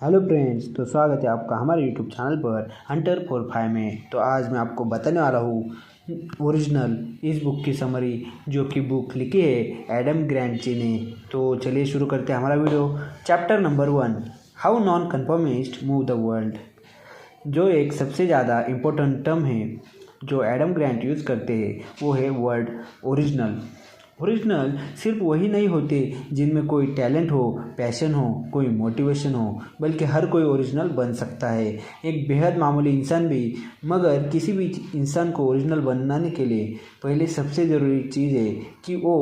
Hello friends, तो स्वागत है आपका हमारे यूट्यूब चैनल पर हंटर 45 में। तो आज मैं आपको बताने वाला हूँ ओरिजिनल इस बुक की समरी, जो कि बुक लिखी है एडम ग्रैंट जी ने। तो चलिए शुरू करते हैं हमारा video. Chapter number 1, how non conformist move the world. जो एक सबसे ज़्यादा इम्पोर्टेंट टर्म है जो एडम ग्रैंट यूज़ करते हैं वो है वर्ड ओरिजिनल। ओरिजिनल सिर्फ वही नहीं होते जिनमें कोई टैलेंट हो, पैशन हो, कोई मोटिवेशन हो, बल्कि हर कोई ओरिजिनल बन सकता है। एक बेहद मामूली इंसान भी। मगर किसी भी इंसान को ओरिजिनल बनाने के लिए पहले सबसे ज़रूरी चीज़ है कि वो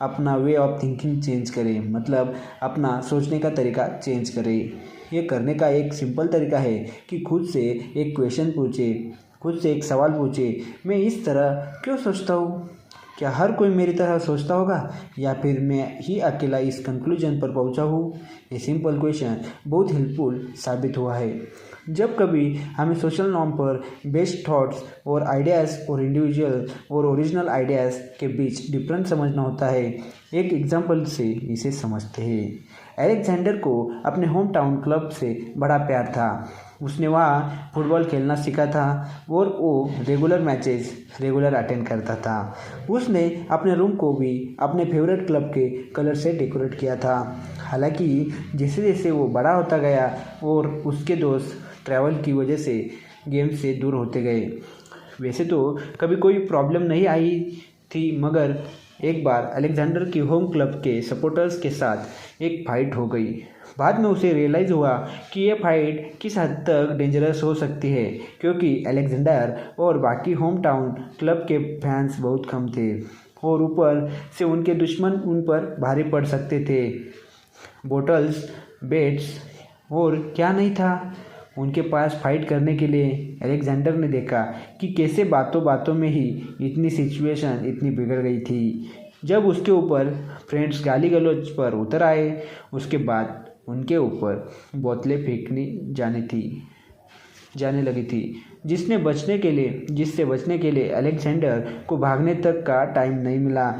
अपना वे ऑफ थिंकिंग चेंज करे, मतलब अपना सोचने का तरीका चेंज करे। ये करने का एक सिंपल तरीका है कि खुद से एक क्वेश्चन पूछे, खुद से एक सवाल पूछे, मैं इस तरह क्यों सोचता हूँ? क्या हर कोई मेरी तरह सोचता होगा, या फिर मैं ही अकेला इस कंक्लूजन पर पहुंचा हूँ? ये सिंपल क्वेश्चन बहुत हेल्पफुल साबित हुआ है जब कभी हमें सोशल नॉर्म पर बेस्ड थॉट्स और आइडियाज़ और इंडिविजुअल और ओरिजिनल आइडियाज़ के बीच डिफरेंस समझना होता है। एक एग्जाम्पल से इसे समझते हैं। अलेक्जेंडर को अपने होम टाउन क्लब से बड़ा प्यार था। उसने वहाँ फुटबॉल खेलना सीखा था और वो रेगुलर अटेंड करता था। उसने अपने रूम को भी अपने फेवरेट क्लब के कलर से डेकोरेट किया था। हालांकि जैसे जैसे वो बड़ा होता गया और उसके दोस्त ट्रैवल की वजह से गेम से दूर होते गए। वैसे तो कभी कोई प्रॉब्लम नहीं आई थी, मगर एक बार अलेक्जेंडर की होम क्लब के सपोर्टर्स के साथ एक फाइट हो गई। बाद में उसे रियलाइज़ हुआ कि ये फाइट किस हद तक डेंजरस हो सकती है, क्योंकि अलेक्जेंडर और बाकी होम टाउन क्लब के फैंस बहुत कम थे और ऊपर से उनके दुश्मन उन पर भारी पड़ सकते थे। बोटल्स, बेट्स और क्या नहीं था उनके पास फाइट करने के लिए। अलेक्जेंडर ने देखा कि कैसे बातों बातों में ही इतनी सिचुएशन इतनी बिगड़ गई थी। जब उसके ऊपर फ्रेंड्स गाली गलौज पर उतर आए, उसके बाद उनके ऊपर बोतलें फेंकनी जाने लगी थी, जिससे बचने के लिए अलेक्जेंडर को भागने तक का टाइम नहीं मिला।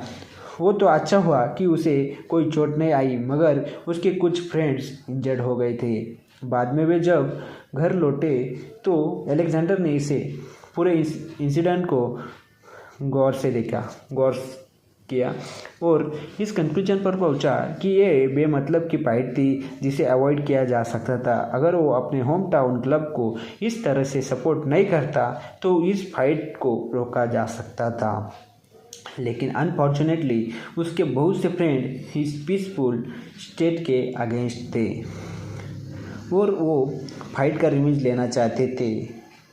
वो तो अच्छा हुआ कि उसे कोई चोट नहीं आई, मगर उसके कुछ फ्रेंड्स इंजर्ड हो गए थे। बाद में वे जब घर लौटे तो अलेक्जेंडर ने इसे पूरे इंसिडेंट को गौर किया और इस कंक्लूजन पर पहुंचा कि ये बेमतलब की फाइट थी जिसे अवॉइड किया जा सकता था। अगर वो अपने होम टाउन क्लब को इस तरह से सपोर्ट नहीं करता तो इस फाइट को रोका जा सकता था। लेकिन अनफॉर्चुनेटली उसके बहुत से फ्रेंड इस पीसफुल स्टेट के अगेंस्ट थे और वो फाइट का रिवेंज लेना चाहते थे।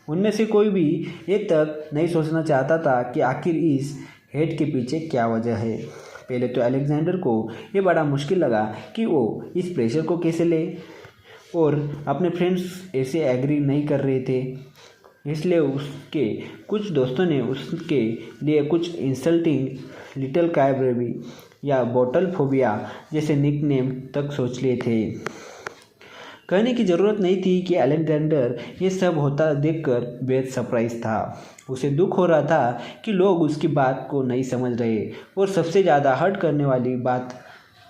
उनमें से कोई भी ये तक नहीं सोचना चाहता था कि आखिर इस हेट के पीछे क्या वजह है। पहले तो अलेक्जेंडर को ये बड़ा मुश्किल लगा कि वो इस प्रेशर को कैसे ले, और अपने फ्रेंड्स ऐसे एग्री नहीं कर रहे थे। इसलिए उसके कुछ दोस्तों ने उसके लिए कुछ इंसल्टिंग लिटिल क्राइबेबी या बॉटल फोबिया जैसे निकनेम तक सोच लिए थे। कहने की ज़रूरत नहीं थी कि अलेक्जेंडर ये सब होता देखकर बेहद सरप्राइज था। उसे दुख हो रहा था कि लोग उसकी बात को नहीं समझ रहे, और सबसे ज़्यादा हर्ट करने वाली बात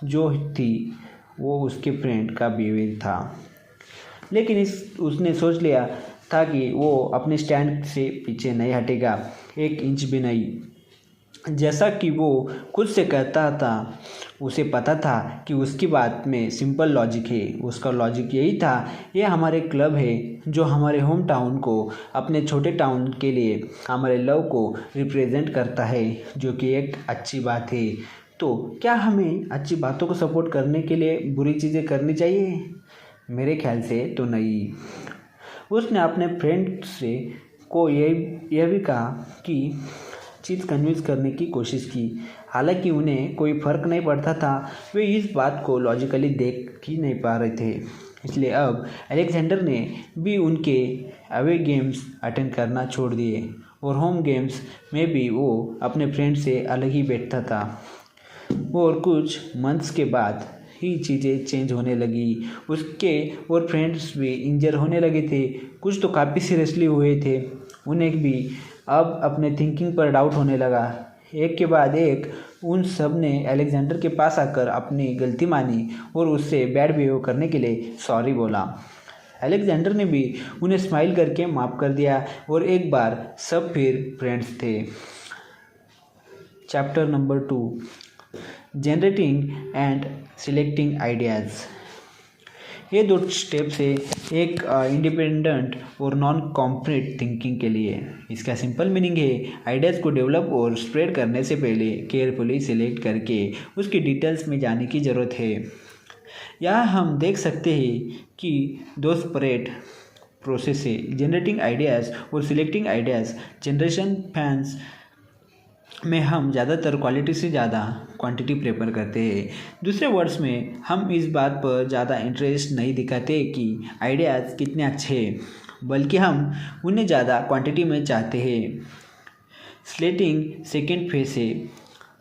जो थी वो उसके फ्रेंड का बिहेवियर था। लेकिन उसने सोच लिया था कि वो अपने स्टैंड से पीछे नहीं हटेगा, एक इंच भी नहीं। जैसा कि वो खुद से कहता था, उसे पता था कि उसकी बात में सिंपल लॉजिक है। उसका लॉजिक यही था, ये हमारे क्लब है जो हमारे होम टाउन को, अपने छोटे टाउन के लिए हमारे लव को रिप्रेजेंट करता है, जो कि एक अच्छी बात है। तो क्या हमें अच्छी बातों को सपोर्ट करने के लिए बुरी चीज़ें करनी चाहिए? मेरे ख्याल से तो नहीं। उसने अपने फ्रेंड को यह भी कहा कि चीज़ कन्विंस करने की कोशिश की। हालांकि उन्हें कोई फ़र्क नहीं पड़ता था, वे इस बात को लॉजिकली देख ही नहीं पा रहे थे। इसलिए अब अलेक्जेंडर ने भी उनके अवे गेम्स अटेंड करना छोड़ दिए और होम गेम्स में भी वो अपने फ्रेंड से अलग ही बैठता था। और कुछ मंथ्स के बाद ही चीज़ें चेंज होने लगी। उसके और फ्रेंड्स भी इंजर होने लगे थे, कुछ तो काफ़ी सीरियसली हुए थे। उन्हें भी अब अपने थिंकिंग पर डाउट होने लगा। एक के बाद एक उन सब ने अलेक्जेंडर के पास आकर अपनी गलती मानी और उससे बैड बिहेव करने के लिए सॉरी बोला। अलेक्जेंडर ने भी उन्हें स्माइल करके माफ़ कर दिया और एक बार सब फिर फ्रेंड्स थे। Chapter number 2, generating and selecting ideas. ये 2 स्टेप्स है एक इंडिपेंडेंट और नॉन कॉम्प्रेट थिंकिंग के लिए। इसका सिंपल मीनिंग है आइडियाज़ को डेवलप और स्प्रेड करने से पहले केयरफुली सिलेक्ट करके उसकी डिटेल्स में जाने की ज़रूरत है। यहाँ हम देख सकते हैं कि 2 सेपरेट प्रोसेस है, जनरेटिंग आइडियाज़ और सिलेक्टिंग आइडियाज़। जनरेशन फैंस में हम ज़्यादातर क्वालिटी से ज़्यादा क्वांटिटी प्रेफर करते हैं। दूसरे वर्ड्स में हम इस बात पर ज़्यादा इंटरेस्ट नहीं दिखाते कि आइडियाज़ कितने अच्छे हैं, बल्कि हम उन्हें ज़्यादा क्वांटिटी में चाहते हैं। स्लेटिंग सेकेंड फेज है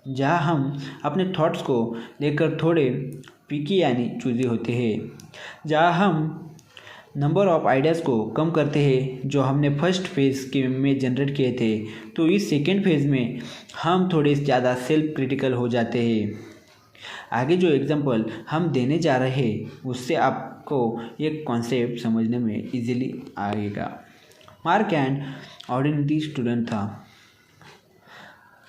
जहाँ हम अपने थॉट्स को लेकर थोड़े पिकी यानी चूजी होते हैं, जहाँ हम नंबर ऑफ़ आइडियाज़ को कम करते हैं जो हमने फर्स्ट फेज़ के में जनरेट किए थे। तो इस सेकेंड फेज़ में हम थोड़े ज़्यादा सेल्फ क्रिटिकल हो जाते हैं। आगे जो एग्जांपल हम देने जा रहे हैं उससे आपको एक कॉन्सेप्ट समझने में इजीली आएगा। मार्क एंड ऑर्डिनरी स्टूडेंट था।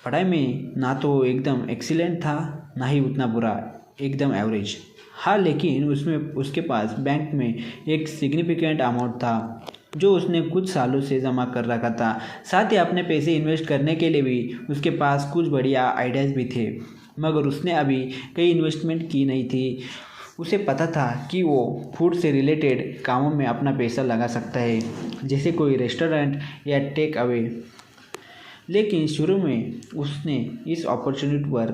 पढ़ाई में ना तो एकदम एक्सीलेंट था ना ही उतना बुरा, एकदम एवरेज। हाँ, लेकिन उसके पास बैंक में एक सिग्निफिकेंट अमाउंट था जो उसने कुछ सालों से जमा कर रखा था। साथ ही अपने पैसे इन्वेस्ट करने के लिए भी उसके पास कुछ बढ़िया आइडियाज़ भी थे, मगर उसने अभी कई इन्वेस्टमेंट की नहीं थी। उसे पता था कि वो फूड से रिलेटेड कामों में अपना पैसा लगा सकता है, जैसे कोई रेस्टोरेंट या टेक अवे। लेकिन शुरू में उसने इस अपॉर्चुनिटी पर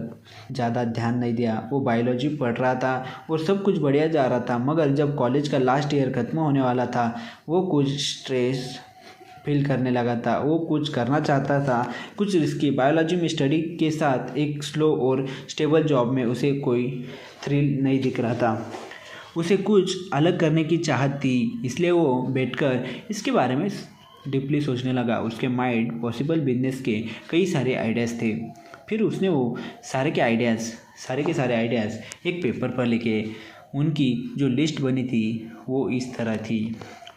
ज़्यादा ध्यान नहीं दिया। वो बायोलॉजी पढ़ रहा था और सब कुछ बढ़िया जा रहा था, मगर जब कॉलेज का लास्ट ईयर ख़त्म होने वाला था वो कुछ स्ट्रेस फील करने लगा था। वो कुछ करना चाहता था, कुछ रिस्की। बायोलॉजी में स्टडी के साथ एक स्लो और स्टेबल जॉब में उसे कोई थ्रिल नहीं दिख रहा था। उसे कुछ अलग करने की चाहत थी, इसलिए वो बैठकर इसके बारे में डीपली सोचने लगा। उसके माइंड पॉसिबल बिजनेस के कई सारे आइडियाज़ थे। फिर उसने वो सारे के सारे आइडियाज़ एक पेपर पर लिखे। उनकी जो लिस्ट बनी थी वो इस तरह थी: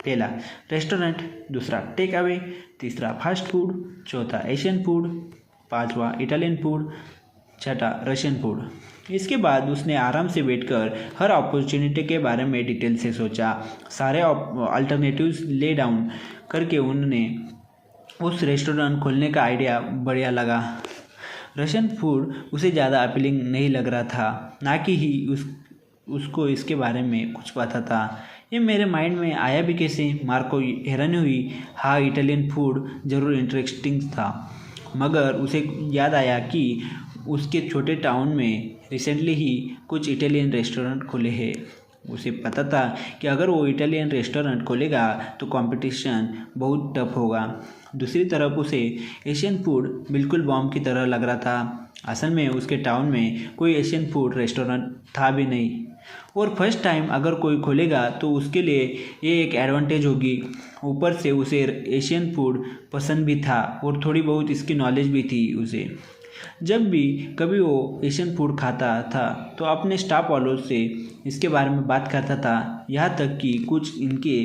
पहला रेस्टोरेंट, दूसरा टेक अवे, तीसरा फास्ट फूड, चौथा एशियन फूड, पांचवा इटालियन फूड, छठा रशियन फूड। इसके बाद उसने आराम से बैठकर हर अपॉर्चुनिटी के बारे में डिटेल से सोचा। सारे अल्टरनेटिव्स ले डाउन करके उन्होंने उस रेस्टोरेंट खोलने का आइडिया बढ़िया लगा। रशियन फूड उसे ज़्यादा अपीलिंग नहीं लग रहा था, ना कि ही उसको इसके बारे में कुछ पता था। ये मेरे माइंड में आया भी कैसे? मार्क को हैरानी हुई। हाँ, इटालियन फूड ज़रूर इंटरेस्टिंग था, मगर उसे याद आया कि उसके छोटे टाउन में रिसेंटली ही कुछ इटालियन रेस्टोरेंट खुले हैं। उसे पता था कि अगर वो इटालियन रेस्टोरेंट खोलेगा तो कंपटीशन बहुत टफ होगा। दूसरी तरफ उसे एशियन फूड बिल्कुल बॉम्ब की तरह लग रहा था। असल में उसके टाउन में कोई एशियन फूड रेस्टोरेंट था भी नहीं, और फर्स्ट टाइम अगर कोई खोलेगा तो उसके लिए ये एक एडवांटेज होगी। ऊपर से उसे एशियन फूड पसंद भी था और थोड़ी बहुत इसकी नॉलेज भी थी उसे। जब भी कभी वो एशियन फूड खाता था तो अपने स्टाफ वालों से इसके बारे में बात करता था, यहाँ तक कि कुछ इनके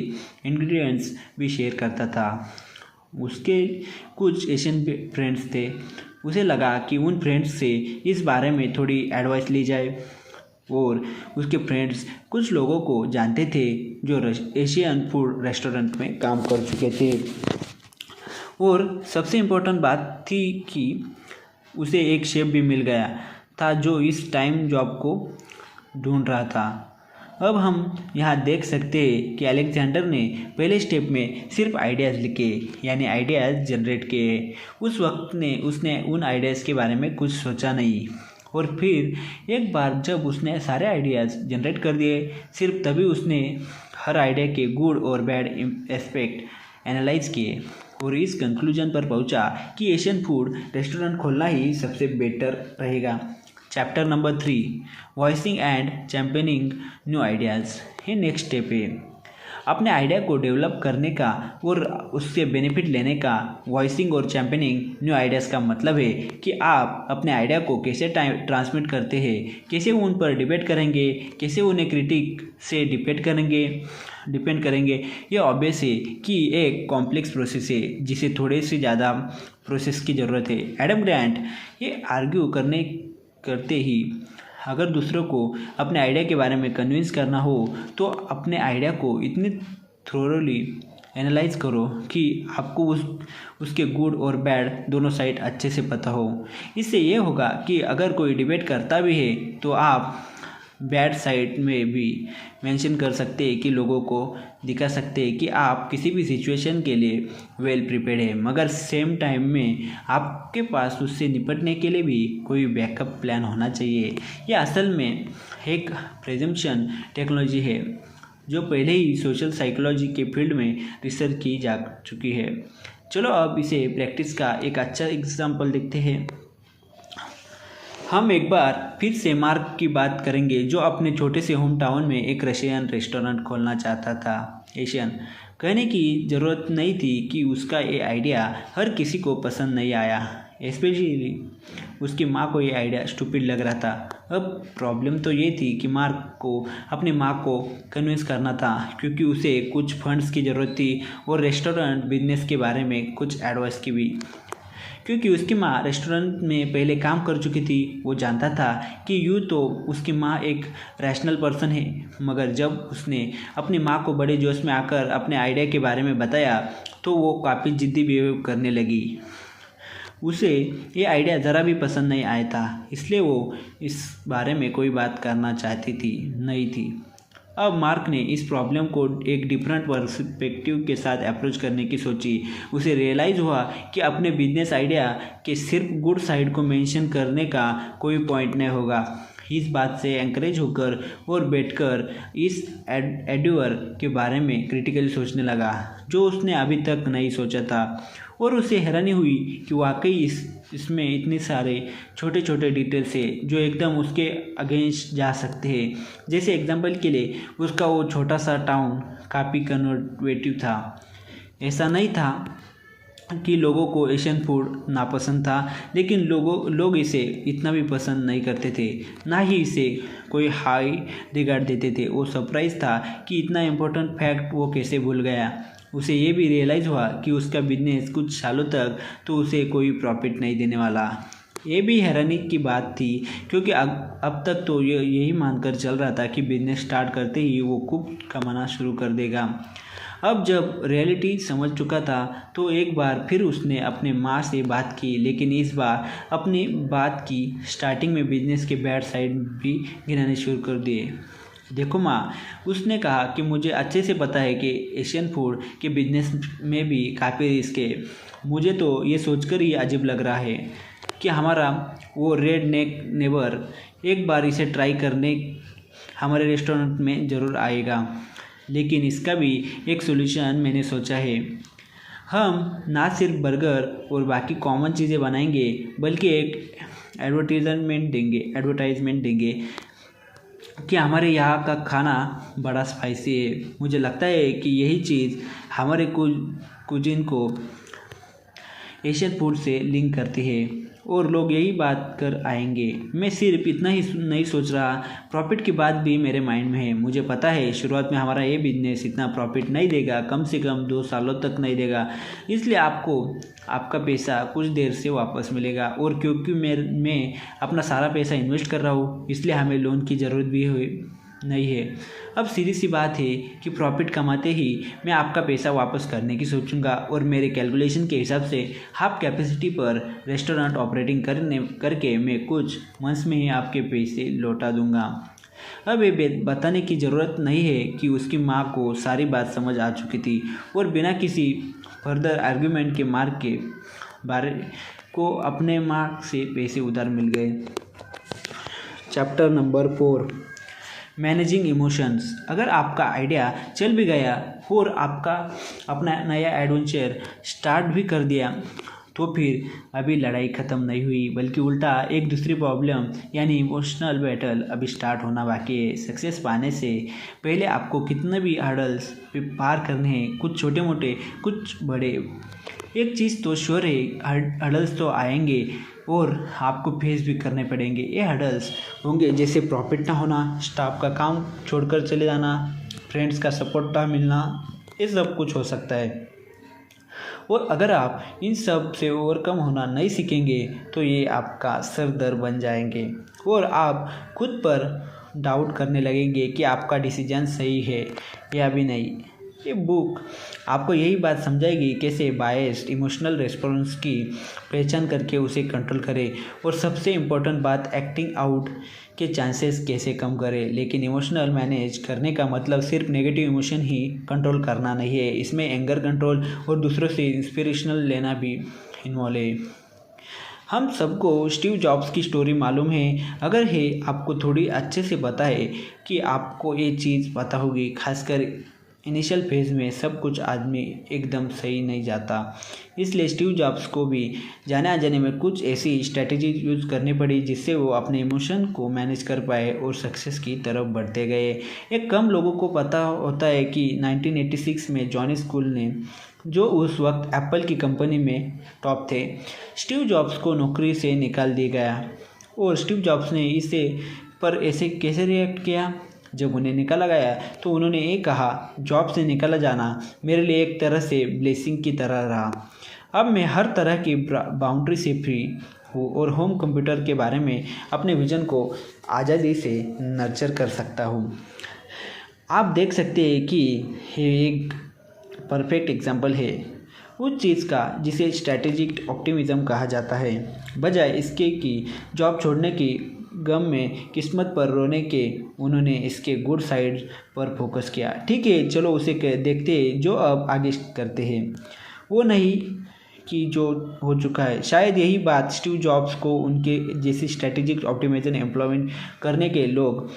इंग्रेडिएंट्स भी शेयर करता था। उसके कुछ एशियन फ्रेंड्स थे। उसे लगा कि उन फ्रेंड्स से इस बारे में थोड़ी एडवाइस ली जाए, और उसके फ्रेंड्स कुछ लोगों को जानते थे जो एशियन फूड रेस्टोरेंट में काम कर चुके थे। और सबसे इम्पोर्टेंट बात थी कि उसे एक शेफ भी मिल गया था जो इस टाइम जॉब को ढूंढ रहा था। अब हम यहाँ देख सकते हैं कि अलेक्जेंडर ने पहले स्टेप में सिर्फ आइडियाज़ लिखे, यानी आइडियाज़ जनरेट किए। उस वक्त उसने उन आइडियाज़ के बारे में कुछ सोचा नहीं, और फिर एक बार जब उसने सारे आइडियाज़ जनरेट कर दिए, सिर्फ तभी उसने हर आइडिया के गुड और बैड एस्पेक्ट एनालाइज किए और इस कंक्लूजन पर पहुंचा कि एशियन फूड रेस्टोरेंट खोलना ही सबसे बेटर रहेगा। Chapter number 3, voicing and championing new ideas. ये नेक्स्ट स्टेप है। अपने आइडिया को डेवलप करने का और उससे बेनिफिट लेने का। वॉइसिंग और चैंपियनिंग न्यू आइडियाज़ का मतलब है कि आप अपने आइडिया को कैसे ट्रांसमिट करते हैं, कैसे उन पर डिबेट करेंगे, कैसे उन्हें क्रिटिक से डिपेंड करेंगे। ये ऑब्वियस है कि एक कॉम्प्लेक्स प्रोसेस है जिसे थोड़े से ज़्यादा प्रोसेस की ज़रूरत है। एडम ग्रांट ये आर्ग्यू करते ही अगर दूसरों को अपने आइडिया के बारे में कन्विंस करना हो तो अपने आइडिया को इतनी थोरोली एनालाइज करो कि आपको उसके गुड और बैड दोनों साइड अच्छे से पता हो। इससे ये होगा कि अगर कोई डिबेट करता भी है तो आप बैड साइड में भी मेंशन कर सकते हैं कि लोगों को दिखा सकते हैं कि आप किसी भी सिचुएशन के लिए वेल प्रिपेयर्ड है, मगर सेम टाइम में आपके पास उससे निपटने के लिए भी कोई बैकअप प्लान होना चाहिए। यह असल में एक प्रेजम्पशन टेक्नोलॉजी है जो पहले ही सोशल साइकोलॉजी के फील्ड में रिसर्च की जा चुकी है। चलो अब इसे प्रैक्टिस का एक अच्छा एग्जाम्पल देखते हैं। हम एक बार फिर से मार्क की बात करेंगे जो अपने छोटे से होम टाउन में एक रशियन रेस्टोरेंट खोलना चाहता था। एशियन कहने की ज़रूरत नहीं थी कि उसका ये आइडिया हर किसी को पसंद नहीं आया, स्पेशली उसकी माँ को ये आइडिया स्टूपिड लग रहा था। अब प्रॉब्लम तो ये थी कि मार्क को अपनी माँ को कन्विंस करना था क्योंकि उसे कुछ फंड्स की ज़रूरत थी और रेस्टोरेंट बिजनेस के बारे में कुछ एडवाइस की भी। क्योंकि उसकी माँ रेस्टोरेंट में पहले काम कर चुकी थी, वो जानता था कि यूँ तो उसकी माँ एक रैशनल पर्सन है, मगर जब उसने अपनी माँ को बड़े जोश में आकर अपने आइडिया के बारे में बताया तो वो काफ़ी जिद्दी बिहेव करने लगी। उसे ये आइडिया ज़रा भी पसंद नहीं आया था, इसलिए वो इस बारे में कोई बात करना चाहती नहीं थी। अब मार्क ने इस प्रॉब्लम को एक डिफरेंट पर्सपेक्टिव के साथ अप्रोच करने की सोची। उसे रियलाइज़ हुआ कि अपने बिजनेस आइडिया के सिर्फ गुड साइड को मेंशन करने का कोई पॉइंट नहीं होगा। इस बात से एंकरेज होकर और बैठकर इस एड्यूअर के बारे में क्रिटिकली सोचने लगा जो उसने अभी तक नहीं सोचा था, और उसे हैरानी हुई कि वाकई इसमें इतने सारे छोटे छोटे डिटेल्स है जो एकदम उसके अगेंस्ट जा सकते हैं। जैसे एग्जांपल के लिए उसका वो छोटा सा टाउन काफ़ी कन्वर्टिव था। ऐसा नहीं था कि लोगों को एशियन फूड नापसंद था, लेकिन लोग इसे इतना भी पसंद नहीं करते थे, ना ही इसे कोई हाई रिगार्ड देते थे। वो सरप्राइज था कि इतना इम्पोर्टेंट फैक्ट वो कैसे भूल गया। उसे ये भी रियलाइज़ हुआ कि उसका बिजनेस कुछ सालों तक तो उसे कोई प्रॉफिट नहीं देने वाला। ये भी हैरानी की बात थी क्योंकि अब तक तो यही मानकर चल रहा था कि बिजनेस स्टार्ट करते ही वो खूब कमाना शुरू कर देगा। अब जब रियलिटी समझ चुका था तो एक बार फिर उसने अपने माँ से बात की, लेकिन इस बार अपनी बात की स्टार्टिंग में बिजनेस के बैड साइड भी गिनाने शुरू कर दिए। देखो माँ, उसने कहा कि मुझे अच्छे से पता है कि एशियन फूड के बिजनेस में भी काफ़ी रिस्क है। मुझे तो ये सोचकर ही अजीब लग रहा है कि हमारा वो रेड नेक नेबर एक बार इसे ट्राई करने हमारे रेस्टोरेंट में ज़रूर आएगा। लेकिन इसका भी एक सोल्यूशन मैंने सोचा है। हम ना सिर्फ बर्गर और बाकी कॉमन चीज़ें बनाएंगे बल्कि एक एडवर्टाइजमेंट देंगे कि हमारे यहाँ का खाना बड़ा स्पाइसी है। मुझे लगता है कि यही चीज़ हमारे कुजिन को एशियन फूड से लिंक करती है और लोग यही बात कर आएंगे। मैं सिर्फ इतना ही नहीं सोच रहा, प्रॉफिट की बात भी मेरे माइंड में है। मुझे पता है शुरुआत में हमारा ये बिजनेस इतना प्रॉफिट नहीं देगा, कम से कम 2 सालों तक नहीं देगा, इसलिए आपको आपका पैसा कुछ देर से वापस मिलेगा। और क्योंकि मैं अपना सारा पैसा इन्वेस्ट कर रहा हूँ इसलिए हमें लोन की ज़रूरत भी नहीं है। अब सीधी सी बात है कि प्रॉफिट कमाते ही मैं आपका पैसा वापस करने की सोचूंगा और मेरे कैलकुलेशन के हिसाब से हाफ कैपेसिटी पर रेस्टोरेंट ऑपरेटिंग करके मैं कुछ मंथ्स में ही आपके पैसे लौटा दूंगा। अब ये बताने की ज़रूरत नहीं है कि उसकी माँ को सारी बात समझ आ चुकी थी और बिना किसी फर्दर आर्ग्यूमेंट के मार्क के बारे को अपने माँ से पैसे उधार मिल गए। Chapter number 4, managing emotions. अगर आपका आइडिया चल भी गया और आपका अपना नया एडवेंचर स्टार्ट भी कर दिया तो फिर अभी लड़ाई ख़त्म नहीं हुई, बल्कि उल्टा एक दूसरी प्रॉब्लम यानी इमोशनल बैटल अभी स्टार्ट होना बाकी है। सक्सेस पाने से पहले आपको कितने भी हर्डल्स पार करने हैं, कुछ छोटे मोटे कुछ बड़े। एक चीज़ तो श्योर है, हर्डल्स तो आएंगे और आपको फेस भी करने पड़ेंगे। ये हर्डल्स होंगे जैसे प्रॉफिट ना होना, स्टाफ का काम छोड़कर चले जाना, फ्रेंड्स का सपोर्ट ना मिलना, ये सब कुछ हो सकता है। और अगर आप इन सब से ओवरकम होना नहीं सीखेंगे तो ये आपका सर दर्द बन जाएंगे और आप खुद पर डाउट करने लगेंगे कि आपका डिसीजन सही है या भी नहीं। ये बुक आपको यही बात समझाएगी कैसे बायस्ड इमोशनल रेस्पॉन्स की पहचान करके उसे कंट्रोल करें, और सबसे इम्पोर्टेंट बात एक्टिंग आउट के चांसेस कैसे कम करें। लेकिन इमोशनल मैनेज करने का मतलब सिर्फ नेगेटिव इमोशन ही कंट्रोल करना नहीं है, इसमें एंगर कंट्रोल और दूसरों से इंस्पिरेशनल लेना भी इन्वॉल्व है। हम सबको स्टीव जॉब्स की स्टोरी मालूम है, अगर है आपको थोड़ी अच्छे से पता है कि आपको ये चीज़ पता होगी। खासकर इनिशियल फेज में सब कुछ आदमी एकदम सही नहीं जाता, इसलिए स्टीव जॉब्स को भी जाने अनजाने में कुछ ऐसी स्ट्रैटेजी यूज़ करनी पड़ी जिससे वो अपने इमोशन को मैनेज कर पाए और सक्सेस की तरफ बढ़ते गए। एक कम लोगों को पता होता है कि 1986 में जॉनी स्कूल ने, जो उस वक्त एप्पल की कंपनी में टॉप थे, स्टीव जॉब्स को नौकरी से निकाल दिया गया। और स्टीव जॉब्स ने इसे पर ऐसे कैसे रिएक्ट किया? जब उन्हें निकाला गया तो उन्होंने ये कहा, जॉब से निकाला जाना मेरे लिए एक तरह से ब्लेसिंग की तरह रहा। अब मैं हर तरह की बाउंड्री से फ्री हूँ और होम कंप्यूटर के बारे में अपने विजन को आज़ादी से नर्चर कर सकता हूँ। आप देख सकते हैं कि ये एक परफेक्ट एग्जाम्पल है उस चीज़ का जिसे स्ट्रैटेजिक ऑप्टिमिज्म कहा जाता है। बजाय इसके कि जॉब छोड़ने की गम में किस्मत पर रोने के, उन्होंने इसके गुड साइड पर फोकस किया। ठीक है, चलो उसे देखते हैं जो अब आगे करते हैं, वो नहीं कि जो हो चुका है। शायद यही बात स्टीव जॉब्स को उनके जैसी स्ट्रैटेजिक ऑप्टिमाइजेशन इम्प्लीमेंट करने के लोग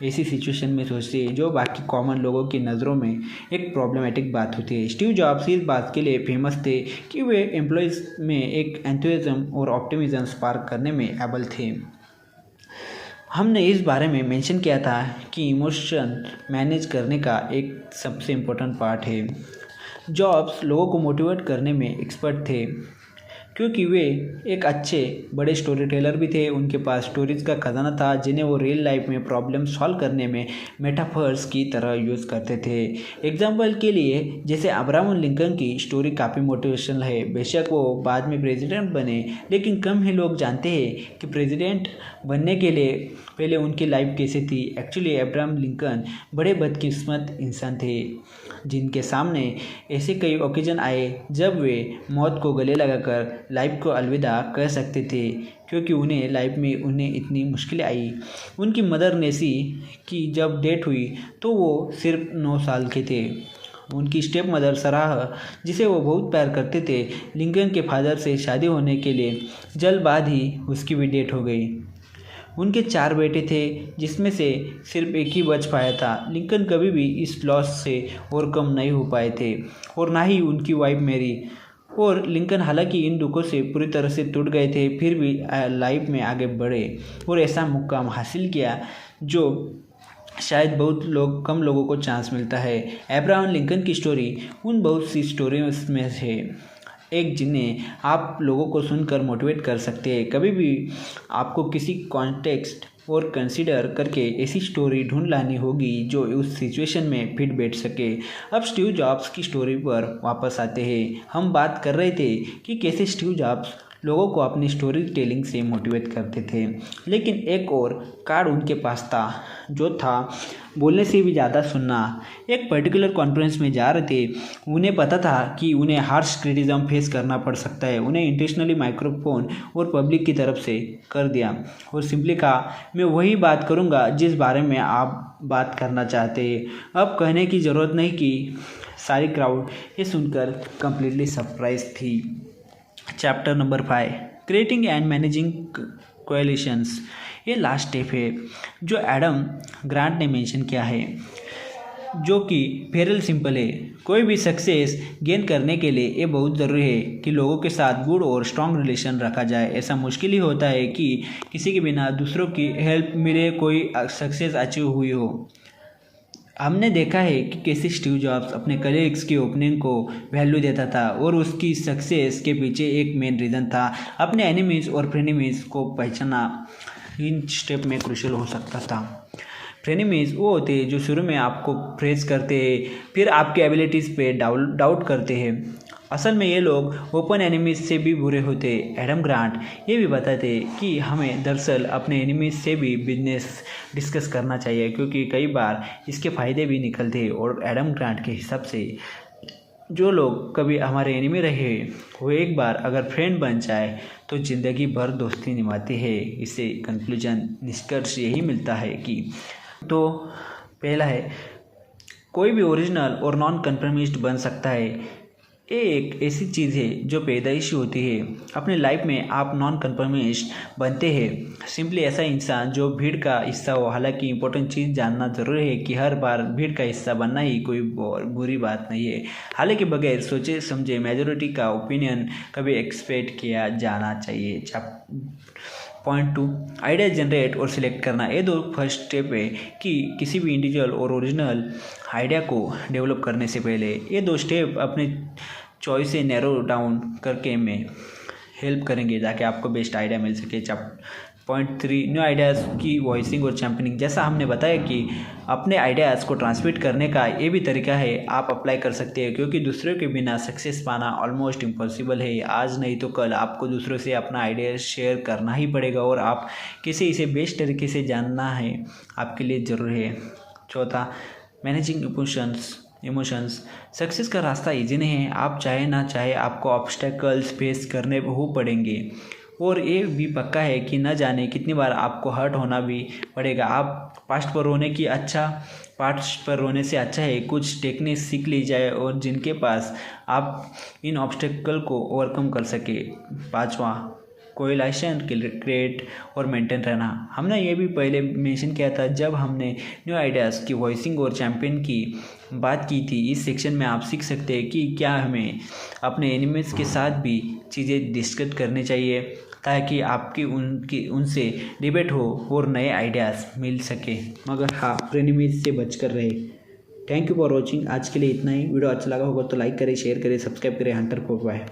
ऐसी सिचुएशन में सोचते हैं जो बाकी कॉमन लोगों की नज़रों में एक प्रॉब्लमेटिक बात होती है। स्टीव जॉब्स इस बात के लिए फेमस थे कि वे एम्प्लॉयज़ में एक एंथुसियाज्म और ऑप्टिमिज्म स्पार्क करने में एबल थे। हमने इस बारे में मेंशन किया था कि इमोशन मैनेज करने का एक सबसे इम्पोर्टेंट पार्ट है। जॉब्स लोगों को मोटिवेट करने में एक्सपर्ट थे क्योंकि वे एक अच्छे बड़े स्टोरी टेलर भी थे। उनके पास स्टोरीज का खजाना था जिन्हें वो रियल लाइफ में प्रॉब्लम सॉल्व करने में मेटाफर्स की तरह यूज़ करते थे। एग्जाम्पल के लिए जैसे अब्राहम लिंकन की स्टोरी काफ़ी मोटिवेशनल है। बेशक वो बाद में प्रेसिडेंट बने, लेकिन कम ही लोग जानते हैं कि प्रेसिडेंट बनने के लिए पहले उनकी लाइफ कैसे थी। एक्चुअली अब्राहम लिंकन बड़े बदकिस्मत इंसान थे जिनके सामने ऐसे कई ओकेजन आए जब वे मौत को गले लगाकर लाइफ को अलविदा कह सकते थे, क्योंकि उन्हें लाइफ में उन्हें इतनी मुश्किलें आई। उनकी मदर नेसी की जब डेथ हुई तो वो सिर्फ 9 साल के थे। उनकी स्टेप मदर सराह, जिसे वो बहुत प्यार करते थे, लिंकन के फादर से शादी होने के लिए जल्द बाद ही उसकी भी डेथ हो गई। उनके 4 बेटे थे जिसमें से सिर्फ एक ही बच पाया था। लिंकन कभी भी इस लॉस से ओवरकम नहीं हो पाए थे और ना ही उनकी वाइफ मैरी। और लिंकन हालांकि इन दुखों से पूरी तरह से टूट गए थे, फिर भी लाइफ में आगे बढ़े और ऐसा मुकाम हासिल किया जो शायद कम लोगों को चांस मिलता है। अब्राहम लिंकन की स्टोरी उन बहुत सी स्टोरीज में से एक जिन्हें आप लोगों को सुनकर मोटिवेट कर सकते हैं। कभी भी आपको किसी कॉन्टेक्स्ट और कंसीडर करके ऐसी स्टोरी ढूंढ लानी होगी जो उस सिचुएशन में फिट बैठ सके। अब स्टीव जॉब्स की स्टोरी पर वापस आते हैं। हम बात कर रहे थे कि कैसे स्टीव जॉब्स लोगों को अपनी स्टोरी टेलिंग से मोटिवेट करते थे, लेकिन एक और कार्ड उनके पास था जो था बोलने से भी ज़्यादा सुनना। एक पर्टिकुलर कॉन्फ्रेंस में जा रहे थे, उन्हें पता था कि उन्हें हार्श क्रिटिसिज्म फेस करना पड़ सकता है। उन्हें इंटेंशनली माइक्रोफोन और पब्लिक की तरफ से कर दिया और सिंपली कहा, मैं वही बात करूँगा जिस बारे में आप बात करना चाहते हैं। अब कहने की ज़रूरत नहीं कि सारी क्राउड ये सुनकर कम्प्लीटली सरप्राइज थी। Chapter number 5, creating and managing coalitions. ये लास्ट स्टेप है जो एडम ग्रांट ने मेंशन किया है। जो कि फेरल सिंपल है। कोई भी सक्सेस गेन करने के लिए ये बहुत ज़रूरी है कि लोगों के साथ गुड और स्ट्रॉन्ग रिलेशन रखा जाए। ऐसा मुश्किल ही होता है कि किसी के बिना दूसरों की हेल्प मिले कोई सक्सेस अचीव हुई हो। हमने देखा है कि कैसे स्टीव जॉब्स अपने कलीग्स की ओपिनियन को वैल्यू देता था और उसकी सक्सेस के पीछे एक मेन रीज़न था अपने एनिमीज़ और फ्रेनेमीज़ को पहचानना। इन स्टेप में क्रूशियल हो सकता था। फ्रेनेमीज़ वो होते हैं जो शुरू में आपको प्रेज करते हैं, फिर आपके एबिलिटीज़ पे डाउट करते हैं। असल में ये लोग ओपन एनिमीज से भी बुरे होते। एडम ग्रांट ये भी बताते कि हमें दरअसल अपने एनिमीज से भी बिजनेस डिस्कस करना चाहिए, क्योंकि कई बार इसके फ़ायदे भी निकलते। और एडम ग्रांट के हिसाब से जो लोग कभी हमारे एनिमी रहे वो एक बार अगर फ्रेंड बन जाए तो ज़िंदगी भर दोस्ती निभाते हैं। इससे कंक्लूजन निष्कर्ष यही मिलता है कि तो पहला है, कोई भी ओरिजिनल और नॉन कन्फर्मिस्ट बन सकता है। ये एक ऐसी चीज़ है जो पैदाइशी होती है। अपने लाइफ में आप नॉन कन्फर्मिस्ट बनते हैं, सिंपली ऐसा इंसान जो भीड़ का हिस्सा हो। हालांकि इम्पोर्टेंट चीज़ जानना ज़रूरी है कि हर बार भीड़ का हिस्सा बनना ही कोई बुरी बात नहीं है। हालांकि बगैर सोचे समझे मेजॉरिटी का ओपिनियन कभी एक्सपेक्ट किया जाना चाहिए। पॉइंट 2, आइडिया जनरेट और सिलेक्ट करना। ये दो फर्स्ट स्टेप है कि किसी भी इंडिविजुअल और ओरिजिनल आइडिया को डेवलप करने से पहले ये दो स्टेप अपने चॉइस से नैरो डाउन करके में हेल्प करेंगे ताकि आपको बेस्ट आइडिया मिल सके। पॉइंट 3, न्यू आइडियाज़ की वॉइसिंग और चैम्पियनिंग। जैसा हमने बताया कि अपने आइडियाज़ को ट्रांसमिट करने का ये भी तरीका है, आप अप्लाई कर सकते हैं, क्योंकि दूसरों के बिना सक्सेस पाना ऑलमोस्ट इम्पॉसिबल है। आज नहीं तो कल आपको दूसरों से अपना आइडिया शेयर करना ही पड़ेगा और आप कैसे इसे बेस्ट तरीके से जानना है आपके लिए ज़रूरी है। चौथा, मैनेजिंग इमोशंस। सक्सेस का रास्ता ईजी नहीं है। आप चाहे ना चाहे आपको ऑब्स्टेकल्स फेस करने हो पड़ेंगे और ये भी पक्का है कि न जाने कितनी बार आपको हर्ट होना भी पड़ेगा। आप पास्ट पर रोने से अच्छा है कुछ टेक्निक सीख ली जाए और जिनके पास आप इन ऑब्स्टेकल को ओवरकम कर सके। 5वां, कोरिलेशन क्रिएट और मेंटेन रहना। हमने ये भी पहले मेंशन किया था जब हमने न्यू आइडियाज़ की वॉइसिंग और चैम्पियन की बात की थी। इस सेक्शन में आप सीख सकते हैं कि क्या हमें अपने एनिमीज़ के साथ भी चीज़ें डिस्कस करनी चाहिए ताकि आपकी उनसे डिबेट हो और नए आइडियाज़ मिल सके, मगर हाँ एनिमीज़ से बचकर रहे। Thank you for watching. आज के लिए इतना ही। वीडियो अच्छा लगा होगा तो लाइक करें, शेयर करें, सब्सक्राइब करें। हंटर को बाय।